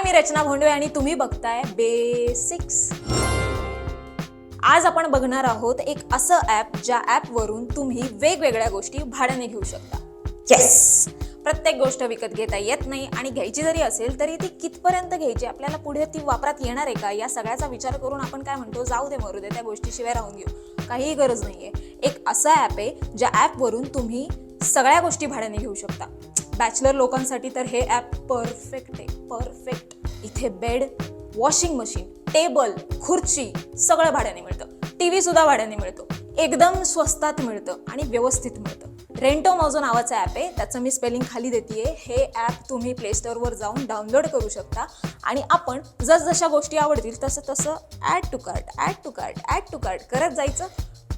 मी रचना भोंडवे आणि तुम्ही बघताय बेसिक्स. आज आपण बघणार आहोत एक असं ॲप ज्या ॲपवरून तुम्ही वेगवेगळ्या गोष्टी भाड्याने घेऊ शकता. येस, प्रत्येक गोष्ट विकत घेता येत नाही आणि घ्यायची जरी असेल तरी ती कितपर्यंत घ्यायची, आपल्याला पुढे ती वापरात येणार आहे का, या सगळ्याचा विचार करून आपण काय म्हणतो, जाऊ दे मरू दे, त्या गोष्टीशिवाय राहून घेऊ. काहीही गरज नाहीये. एक असा ॲप आहे ज्या ॲपवरून तुम्ही सगळ्या गोष्टी भाड्याने घेऊ शकता. बॅचलर लोकांसाठी तर हे ॲप परफेक्ट आहे, परफेक्ट. इथे बेड, वॉशिंग मशीन, टेबल, खुर्ची सगळं भाड्याने मिळतं. टीव्ही सुद्धा भाड्याने मिळतो. एकदम स्वस्तात मिळतं आणि व्यवस्थित मिळतं. रेंटो मौजो नावाचं ॲप आहे, त्याचं मी स्पेलिंग खाली देतेय. हे ॲप तुम्ही प्ले स्टोअरवर जाऊन डाउनलोड करू शकता आणि आपण जसजशा गोष्टी आवडतील तसं तसं ॲड टू कार्ट करत जायचं.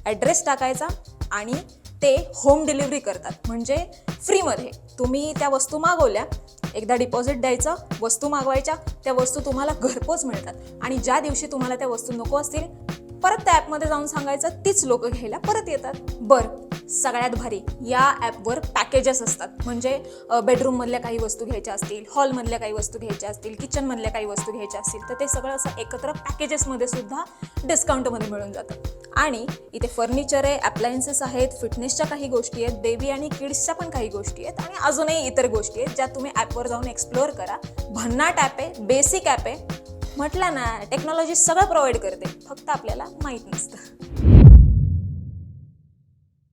ॲड्रेस टाकायचा आणि ते होम डिलिव्हरी करतात, म्हणजे फ्रीमध्ये. तुम्ही त्या वस्तू मागवल्या, एकदा डिपॉझिट द्यायचं, वस्तू मागवायच्या, त्या वस्तू तुम्हाला घरपोच मिळतात आणि ज्या दिवशी तुम्हाला त्या वस्तू नको असतील परत त्या ॲपमध्ये जाऊन सांगायचं, तीच लोक घ्यायला परत येतात. बरं, सगळ्यात भारी, या ॲपवर पॅकेजेस असतात. म्हणजे बेडरूममधल्या काही वस्तू घ्यायच्या असतील, हॉलमधल्या काही वस्तू घ्यायच्या असतील, किचनमधल्या काही वस्तू घ्यायच्या असतील, तर ते सगळं असं एकत्र पॅकेजेसमध्ये सुद्धा डिस्काउंटमध्ये मिळून जातं. आणि इथे फर्निचर आहे, अप्लायन्सेस आहेत, फिटनेसच्या काही गोष्टी आहेत, बेबी आणि किड्सच्या पण काही गोष्टी आहेत आणि अजूनही इतर गोष्टी आहेत ज्या तुम्ही ॲपवर जाऊन एक्सप्लोअर करा. भन्नाट ॲप आहे, बेसिक ॲप आहे. म्हटलं ना, टेक्नॉलॉजी सगळं प्रोव्हाइड करते, फक्त आपल्याला माहीत नसतं.